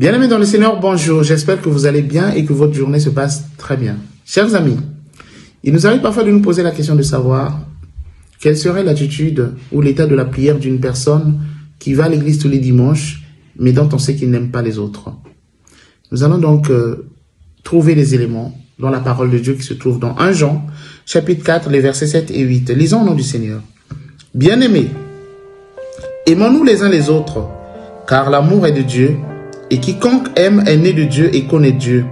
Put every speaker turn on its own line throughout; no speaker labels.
Bien-aimés dans le Seigneur, bonjour. J'espère que vous allez bien et que votre journée se passe très bien. Chers amis, il nous arrive parfois de nous poser la question de savoir quelle serait l'attitude ou l'état de la prière d'une personne qui va à l'église tous les dimanches, mais dont on sait qu'il n'aime pas les autres. Nous allons donc trouver les éléments dans la parole de Dieu qui se trouve dans 1 Jean, chapitre 4, les versets 7 et 8. Lisons au nom du Seigneur. Bien-aimés, aimons-nous les uns les autres, car l'amour est de Dieu, et quiconque aime est né de Dieu et connaît Dieu.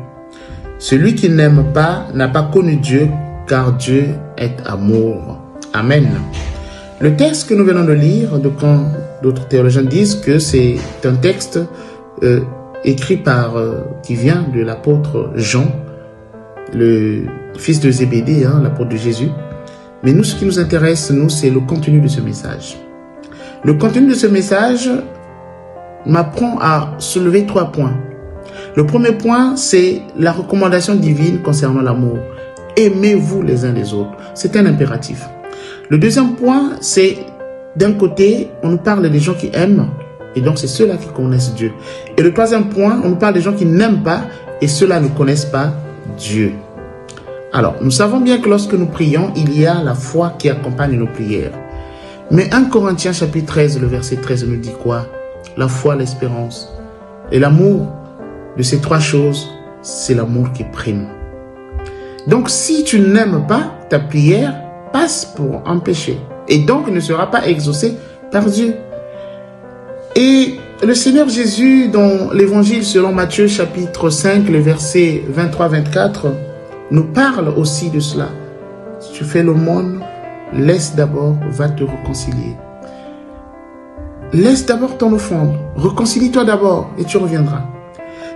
Celui qui n'aime pas n'a pas connu Dieu, car Dieu est amour. Amen. Le texte que nous venons de lire, quand d'autres théologiens disent que c'est un texte écrit qui vient de l'apôtre Jean, le fils de Zébédée, l'apôtre de Jésus. Mais nous, ce qui nous intéresse, c'est le contenu de ce message. Le contenu de ce message m'apprend à soulever 3 points. Le premier point, c'est la recommandation divine concernant l'amour. Aimez-vous les uns les autres. C'est un impératif. Le deuxième point, c'est d'un côté, on nous parle des gens qui aiment, et donc c'est ceux-là qui connaissent Dieu. Et le troisième point, on nous parle des gens qui n'aiment pas, et ceux-là ne connaissent pas Dieu. Alors, nous savons bien que lorsque nous prions, il y a la foi qui accompagne nos prières. Mais 1 Corinthiens chapitre 13, le verset 13 nous dit quoi? La foi, l'espérance et l'amour. De ces 3 choses, c'est l'amour qui prime. Donc, si tu n'aimes pas, ta prière passe pour un péché et donc ne sera pas exaucée par Dieu. Et le Seigneur Jésus, dans l'évangile selon Matthieu chapitre 5, le verset 23-24, nous parle aussi de cela. Si tu fais l'aumône, laisse d'abord, va te réconcilier. Laisse d'abord ton offrande, réconcilie-toi d'abord et tu reviendras.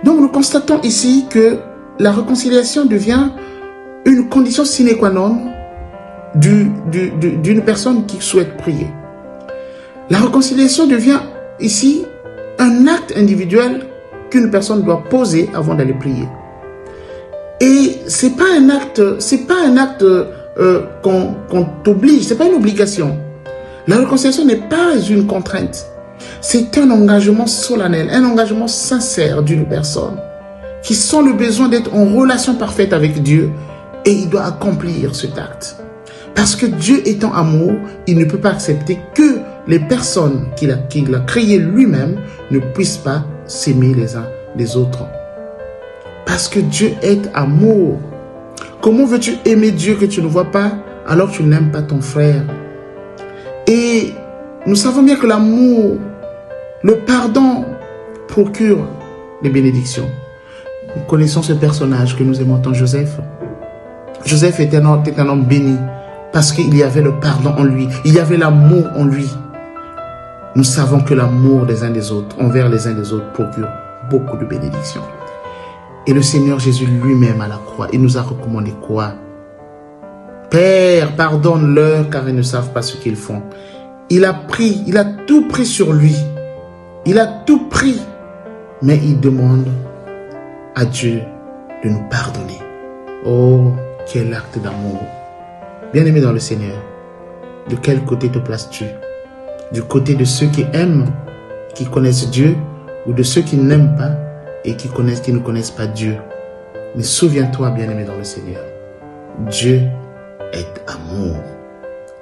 Donc nous constatons ici que la réconciliation devient une condition sine qua non d'une personne qui souhaite prier. La réconciliation devient ici un acte individuel qu'une personne doit poser avant d'aller prier. Et c'est pas un acte qu'on t'oblige, c'est pas une obligation. La réconciliation n'est pas une contrainte. C'est un engagement solennel, un engagement sincère d'une personne qui sent le besoin d'être en relation parfaite avec Dieu et il doit accomplir cet acte. Parce que Dieu étant amour, il ne peut pas accepter que les personnes qu'il a créées lui-même ne puissent pas s'aimer les uns les autres. Parce que Dieu est amour. Comment veux-tu aimer Dieu que tu ne vois pas alors que tu n'aimes pas ton frère? Et nous savons bien que l'amour, le pardon procure les bénédictions. Nous connaissons ce personnage que nous aimons tant, Joseph. Joseph était un homme béni parce qu'il y avait le pardon en lui. Il y avait l'amour en lui. Nous savons que l'amour des uns des autres, envers les uns des autres, procure beaucoup de bénédictions. Et le Seigneur Jésus lui-même à la croix, il nous a recommandé quoi? Père, pardonne-leur car ils ne savent pas ce qu'ils font. Il a tout pris sur lui. Il a tout pris. Mais il demande à Dieu de nous pardonner. Oh, quel acte d'amour. Bien-aimé dans le Seigneur, de quel côté te places-tu? Du côté de ceux qui aiment, qui connaissent Dieu, ou de ceux qui n'aiment pas et qui ne connaissent pas Dieu? Mais souviens-toi, bien-aimé dans le Seigneur, Dieu est amour.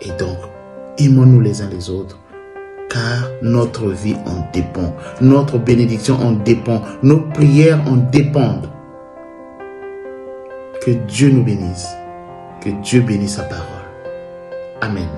Et donc, aimons-nous les uns les autres, car notre vie en dépend, notre bénédiction en dépend, nos prières en dépendent. Que Dieu nous bénisse, que Dieu bénisse sa parole. Amen.